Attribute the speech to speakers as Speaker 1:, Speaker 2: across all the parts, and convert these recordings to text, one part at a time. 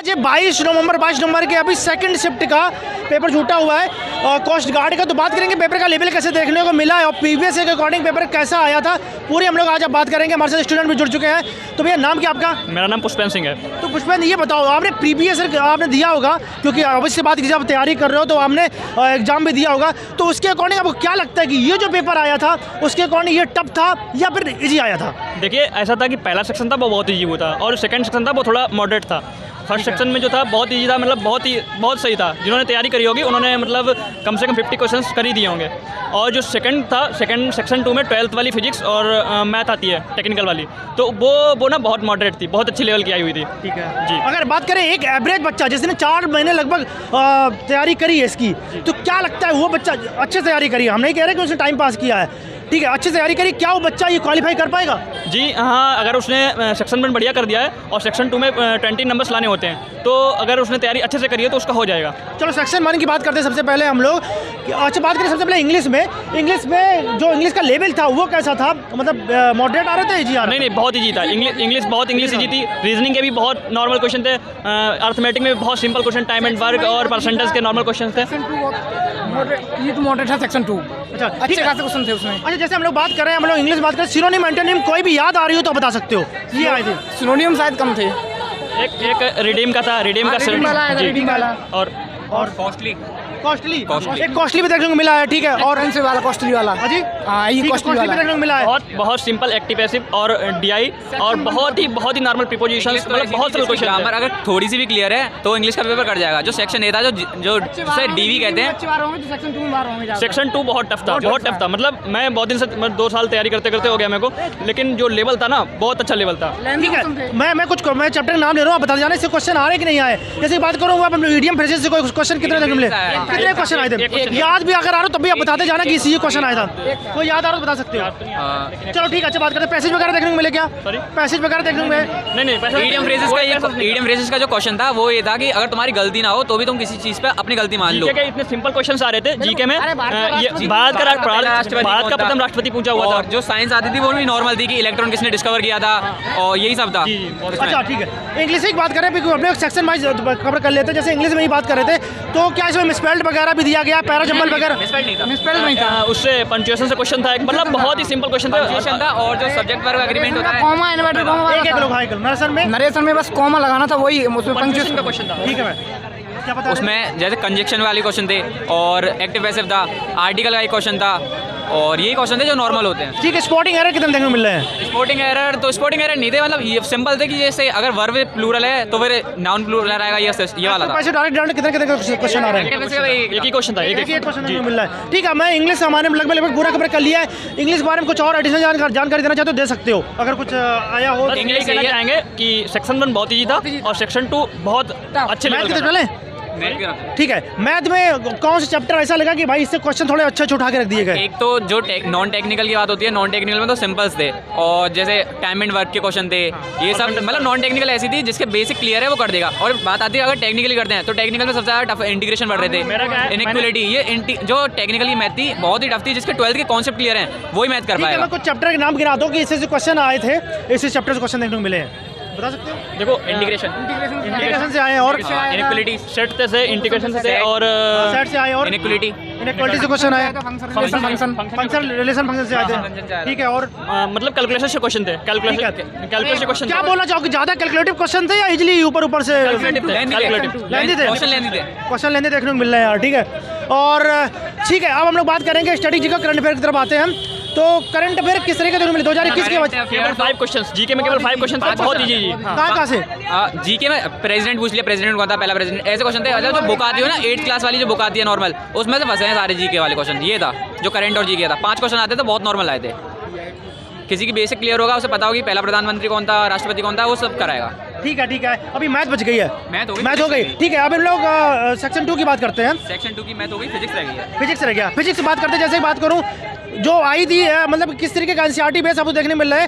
Speaker 1: आज 22 नवंबर के अभी सेकंड शिफ्ट का पेपर छूटा हुआ है कोस्ट गार्ड का। तो बात करेंगे पेपर का लेवल कैसे देखने को मिला है और प्रीवियस के अकॉर्डिंग पेपर कैसा आया था, पूरी हम लोग आज बात करेंगे। हमारे साथ स्टूडेंट भी जुड़ चुके हैं। तो भैया नाम क्या आपका?
Speaker 2: मेरा नाम पुष्पेंद्र सिंह है।
Speaker 1: तो पुष्पेंद्र ये बताओ, आपने प्रीवियस आपने दिया होगा, क्योंकि अवश्य बात की जब तैयारी कर रहे हो तो आपने एग्जाम भी दिया होगा, तो उसके अकॉर्डिंग आपको क्या लगता है कि ये जो पेपर आया था उसके अकॉर्डिंग ये टफ था या फिर ईजी आया था?
Speaker 2: देखिए ऐसा था कि पहला सेक्शन था वो बहुत ईजी हुआ था और सेकंड सेक्शन था वो थोड़ा मॉडरेट था। फर्स्ट सेक्शन में जो था बहुत ईजी था, मतलब बहुत सही था। जिन्होंने तैयारी करी होगी उन्होंने मतलब कम से कम 50 क्वेश्चंस कर ही दिए होंगे। और जो सेकंड था, सेकंड सेक्शन 2 में 12th वाली फिजिक्स और मैथ आती है टेक्निकल वाली, तो वो ना बहुत मॉडरेट थी, बहुत अच्छी लेवल की आई हुई थी।
Speaker 1: ठीक है
Speaker 2: जी।
Speaker 1: अगर बात करें एक एवरेज बच्चा जिसने 4 महीने लगभग तैयारी करी है इसकी, तो क्या लगता है वो बच्चा अच्छे से तैयारी करी है? हम नहीं कह रहे कि उसने टाइम पास किया है, ठीक है, अच्छी तैयारी करी, क्या वो बच्चा ये क्वालिफाई कर पाएगा?
Speaker 2: जी हाँ, अगर उसने सेक्शन 1 बढ़िया कर दिया है और सेक्शन 2 में 20 नंबर्स लाने होते हैं, तो अगर उसने तैयारी अच्छे से करी है तो उसका हो जाएगा।
Speaker 1: चलो सेक्शन 1 की बात करते हैं सबसे पहले हम लोग। अच्छा बात करें सबसे पहले इंग्लिश में जो इंग्लिश का लेवल था वो कैसा था? मतलब मॉडरेट आ रहे थे, ईजी आ रहे?
Speaker 2: नहीं बहुत ईजी था। इंग्लिश ईजी थी। रीजनिंग के भी बहुत नॉर्मल क्वेश्चन थे। अर्थमेटिक में बहुत simple question, time and work और परसेंटेज के नॉर्मल क्वेश्चन थे।
Speaker 3: मॉडरेट था सेक्शन 2।
Speaker 1: अच्छा
Speaker 3: अच्छे खासे क्वेश्चन थे उसमें।
Speaker 1: अच्छा जैसे हम लोग बात कर रहे हैं, हम लोग इंग्लिश बात करें, सिनोनिम एंटोनिम कोई भी याद आ रही हो तो बता सकते हो, ये आए थे।
Speaker 3: सिनोनियम शायद कम थे।
Speaker 2: एक रिडीम का था, रिडीम का
Speaker 3: रिडीम वाला है,
Speaker 2: जी।
Speaker 3: रिडीम वाला।
Speaker 2: और
Speaker 1: कॉस्टली एक कॉस्टली भी देखने को मिला है, ठीक है। और
Speaker 3: ऑरेंज वाला, कॉस्टली वाला।
Speaker 1: हाँ जी,
Speaker 3: हाँ ये कॉस्टली
Speaker 1: भी
Speaker 3: वाला
Speaker 1: देखने को मिला है।
Speaker 2: बहुत सिंपल एक्टिव पैसिव और डीआई और बहुत ही नॉर्मल प्रीपोजिशंस, मतलब बहुत सारे क्वेश्चन।
Speaker 4: ग्रामर अगर थोड़ी सी भी क्लियर है तो इंग्लिश का पेपर कट जाएगा। जो सेक्शन ए था, जो जिसे डीवी कहते हैं,
Speaker 2: सेक्शन 2 बहुत टफ था। मतलब मैं बहुत दिन से 2 साल तैयारी करते हो गया मेरे को, लेकिन जो लेवल था ना बहुत अच्छा लेवल था।
Speaker 1: ठीक है, मैं चैप्टर का नाम ले रहा हूँ, बता जाने से क्वेश्चन आ रहे कि नहीं आए। जैसे बात करूँ मीडियम फ्रेजेस से कोई क्वेश्चन कितने देखने मिले, कितने क्वेश्चन आए थे? याद भी अगर आ रहा हो तब भी आप बताते जाना कि इसी क्वेश्चन आया था। कोई याद आ रहा हो बता सकते हो? चलो ठीक है, अच्छा बात करते हैं, पैसेज वगैरह देखने को मिले क्या? पैसेज वगैरह देखने को मिले?
Speaker 2: नहीं
Speaker 4: ईडियम फ्रेजेस का जो क्वेश्चन था वो ये था कि अगर तुम्हारी गलती ना हो तो भी तुम किसी चीज पे अपनी गलती मान लो।
Speaker 2: जीके के इतने सिंपल क्वेश्चंस आ रहे थे जीके में। भारत का प्रथम राष्ट्रपति पूछा हुआ था।
Speaker 4: और जो साइंस आती थी वो भी नॉर्मल थी कि इलेक्ट्रॉन किसने डिस्कवर किया था और यही सब था।
Speaker 1: अच्छा ठीक है, इंग्लिश की बात करें अपने सेक्शन वाइज कवर कर लेते हैं। जैसे इंग्लिश में ही बात कर रहे थे, तो क्या इसमें मिसस्पेल्ड वगैरह भी दिया गया, पैराजम्बल वगैरह?
Speaker 3: मिसस्पेल्ड नहीं था।
Speaker 2: उससे पंक्चुएशन से क्वेश्चन था, मतलब बहुत ही सिंपल क्वेश्चन था।
Speaker 4: और जो सब्जेक्ट वर्ब एग्रीमेंट होता है,
Speaker 3: कॉमा इन्वर्टेड कॉमा
Speaker 1: एक लोग हाई
Speaker 3: नरेशन में बस कॉमा लगाना था, वही उसमें
Speaker 2: पंक्चुएशन का क्वेश्चन था।
Speaker 1: ठीक है, क्या बता
Speaker 4: उसमें जैसे कंजक्शन वाले क्वेश्चन थे और एक्टिव पैसिव था, आर्टिकल का एक क्वेश्चन था और यही क्वेश्चन थे जो नॉर्मल होते हैं।
Speaker 1: ठीक है, स्पॉटिंग एरर कितने देखने को मिल रहे हैं?
Speaker 4: स्पोर्टिंग एरर नहीं थे, मतलब ये सिंपल थे कि जैसे अगर वर्ब प्लूरल है तो फिर नाउन प्लूरल आएगा, ये वाला था।
Speaker 1: डायरेक्ट कितने क्वेश्चन आ रहे हैं?
Speaker 2: एक ही क्वेश्चन था, एक
Speaker 1: क्वेश्चन देखने को मिल रहा है। ठीक है, मैं इंग्लिश हमारे लगभग पूरा कवर कर लिया है। इंग्लिश के बारे में कुछ और एडिशनल जानकारी देना चाहते हो दे सकते हो, अगर कुछ आया हो।
Speaker 2: इंग्लिश कहना चाहेंगे कि सेक्शन 1 बहुत ईजी था और सेक्शन 2 बहुत अच्छे लेवल का था।
Speaker 1: चले ठीक है, मैथ में कौन सा चैप्टर ऐसा लगा कि भाई इससे क्वेश्चन थोड़े अच्छे उठा के रख दिए गए?
Speaker 4: एक तो जो नॉन टेक्निकल की बात होती है, नॉन टेक्निकल में तो सिंपल्स थे और जैसे टाइम एंड वर्क के क्वेश्चन थे, ये सब मतलब नॉन टेक्निकल ऐसी थी जिसके बेसिक क्लियर है वो कर देगा। और बात आती है अगर टेक्निकली करते हैं तो टेक्निकल में सबसे ज़्यादा टफ इंटीग्रेशन बढ़ रहे थे, इनइक्वालिटी। ये जो टेक्निकली मैथ थी बहुत ही टफ थी, जिसके 12th के कॉन्सेप्ट क्लियर हैं वही मैथ कर पाएगा।
Speaker 1: कुछ चैप्टर के नाम गिना दो कि इससे क्वेश्चन आए थे, इसी चैप्टर से क्वेश्चन देखने को मिले हैं, बता सकते हो?
Speaker 2: देखो
Speaker 1: इंटीग्रेशन से आए और
Speaker 4: इनइक्वालिटी,
Speaker 2: सेट से इंटीग्रेशन से और
Speaker 1: सेट से आए और
Speaker 4: इनइक्वालिटी
Speaker 1: से क्वेश्चन आए,
Speaker 3: फंक्शन
Speaker 1: रिलेशन फंक्शन से आए थे। ठीक है, और
Speaker 2: मतलब कैलकुलेशन से क्वेश्चन थे। कैलकुलेशन क्वेश्चन
Speaker 1: क्या बोलना चाहोगे, ज्यादा कैलकुलेटिव क्वेश्चन थे या इजीली ऊपर से लेंदी थे? क्वेश्चन लेंदी देखने को मिल रहे हैं यार। ठीक है, और ठीक है, अब हम लोग बात करेंगे स्टडी का करंट अफेयर की तरफ आते हैं हम। तो करंट अफेयर किस तरह के देखने को मिले 2021 के बाद?
Speaker 2: केवल 5 क्वेश्चंस, जीके में केवल 5 क्वेश्चन थे, बहुत इजी जी।
Speaker 1: कहाँ से?
Speaker 4: जीके में प्रेसिडेंट पूछ लिया, प्रेसिडेंट कौन था, पहला प्रेसिडेंट, ऐसे क्वेश्चन थे। मतलब जो बुक आती है ना 8th क्लास वाली, जो बुक आती है नॉर्मल, उसमें से फंसे हैं सारे जीके वाले क्वेश्चन। ये था जो करंट और जीके था, 5 क्वेश्चन आते थे, बहुत नॉर्मल आए थे। किसी की बेसिक क्लियर होगा, उसे पता होगी पहला प्रधानमंत्री कौन था, राष्ट्रपति कौन था, वो सब कराएगा।
Speaker 1: ठीक है, अभी मैथ बच गई है, मैथ हो गई। ठीक है, अब हम लोग सेक्शन 2 की बात करते हैं।
Speaker 4: सेक्शन 2 की मैथ हो गई, फिजिक्स रह गई है।
Speaker 1: फिजिक्स रह गया। फिजिक्स की बात करते हैं, जैसे बात करूँ जो आई थी, मतलब किस तरीके का एनसीईआरटी बेस आपको देखने मिल रहा है,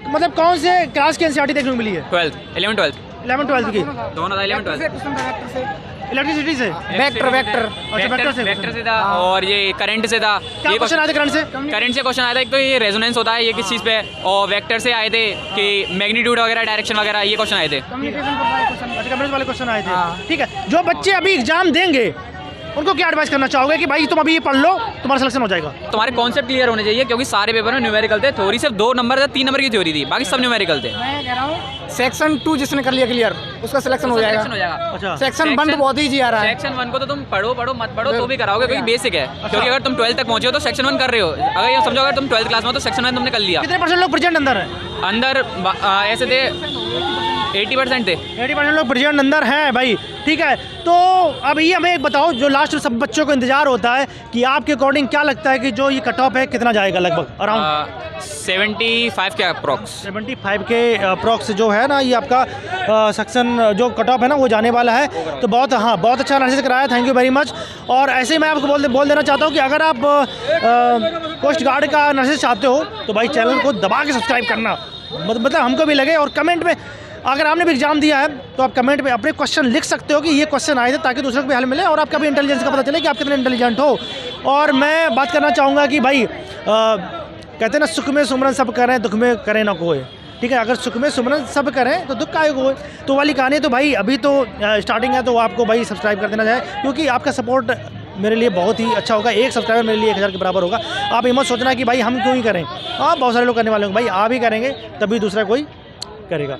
Speaker 1: मतलब कौन से क्लास की एनसीईआरटी देखने को मिली है?
Speaker 4: 11th 12th
Speaker 1: 11th 12th की
Speaker 4: दोनों था, 11th 12th
Speaker 1: इलेक्ट्रिसिटी से?
Speaker 3: वेक्टर वेक्टर
Speaker 1: अच्छा, वेक्टर से
Speaker 4: वेक्टर से था और ये करंट से था।
Speaker 1: क्या
Speaker 4: ये
Speaker 1: क्वेश्चन आए थे करंट से?
Speaker 4: करंट से क्वेश्चन आया था। एक तो ये रेजोनेंस होता है ये किस चीज़ पे, और वेक्टर से आए थे कि मैग्नीट्यूड वगैरह, डायरेक्शन वगैरह, ये क्वेश्चन आए थे।
Speaker 3: कम्युनिकेशन पर वाले क्वेश्चन।
Speaker 1: अच्छा, कंप्यूटर वाले क्वेश्चन आए थे।
Speaker 3: हाँ।
Speaker 1: ठीक है, जो बच्चे अभी एग्जाम देंगे उनको क्या एडवाइस करना चाहोगे कि भाई तुम अभी ये पढ़ लो, तुम्हारा सिलेक्शन हो जाएगा?
Speaker 4: तुम्हारे कॉन्सेप्ट क्लियर होने चाहिए, क्योंकि सारे पेपर में न्यूमेरिकल थे। थ्योरी सिर्फ 2 नंबर थे, 3 नंबर की थ्योरी थी, बाकी सब न्यूमेरिकल थे।
Speaker 3: मैं कह रहा हूँ सेक्शन 2 जिसने कर लिया क्लियर उसका सिलेक्शन हो
Speaker 4: सिलेक्शन हो
Speaker 3: जाएगा।
Speaker 4: जाएगा।
Speaker 1: अच्छा,
Speaker 3: सेक्शन 1 तो बहुत ईजी आ रहा है।
Speaker 4: सेक्शन 1 को तो तुम पढ़ो मत पढ़ो तो भी कराओगे, क्योंकि बेसिक है। क्योंकि अगर तुम 12th तक पहुंचे हो तो सेक्शन 1 कर रहे हो। अगर ये समझो अगर तुम 12th क्लास में हो तो सेक्शन 1 तुमने कर लिया।
Speaker 1: कितने परसेंट लोग प्रेजेंट अंदर है?
Speaker 4: अंदर ऐसे थे 80% थे।
Speaker 1: 80% लोग प्रेजेंट अंदर हैं भाई। ठीक है, तो अब ये हमें एक बताओ, जो लास्ट में सब बच्चों को इंतजार होता है कि आपके अकॉर्डिंग क्या लगता है कि जो ये कट ऑफ है कितना जाएगा लगभग? अराउंड
Speaker 4: 75 के अप्रॉक्स।
Speaker 1: 75 के अप्रॉक्स जो है ना ये आपका सेक्शन जो कट ऑफ है ना वो जाने वाला है। तो बहुत अच्छा एनालिसिस कराया, थैंक यू वेरी मच। और ऐसे ही मैं आपको बोल देना चाहता हूँ कि अगर आप कोस्ट गार्ड का एनालिसिस चाहते हो तो भाई चैनल को दबा के सब्सक्राइब करना, मतलब हमको भी लगे। और कमेंट में अगर आपने भी एग्जाम दिया है तो आप कमेंट में अपने क्वेश्चन लिख सकते हो कि ये क्वेश्चन आए थे, ताकि दूसरों को भी हल मिले और आपका भी इंटेलिजेंस का पता चले कि आप कितने इंटेलिजेंट हो। और मैं बात करना चाहूँगा कि भाई कहते हैं ना, सुख में सुमरन सब करें, दुख में करें ना कोई। ठीक है, अगर सुख में सुमरन सब करें तो दुख का कोई, तो वाली कहानी। तो भाई अभी तो स्टार्टिंग है, तो आपको भाई सब्सक्राइब कर देना चाहिए, क्योंकि आपका सपोर्ट मेरे लिए बहुत ही अच्छा होगा। एक सब्सक्राइबर मेरे लिए 1000 के बराबर होगा। आप ये मत सोचना कि भाई हम क्यों ही करें, आप बहुत सारे लोग करने वाले होंगे, भाई आप ही करेंगे तभी दूसरा कोई करेगा।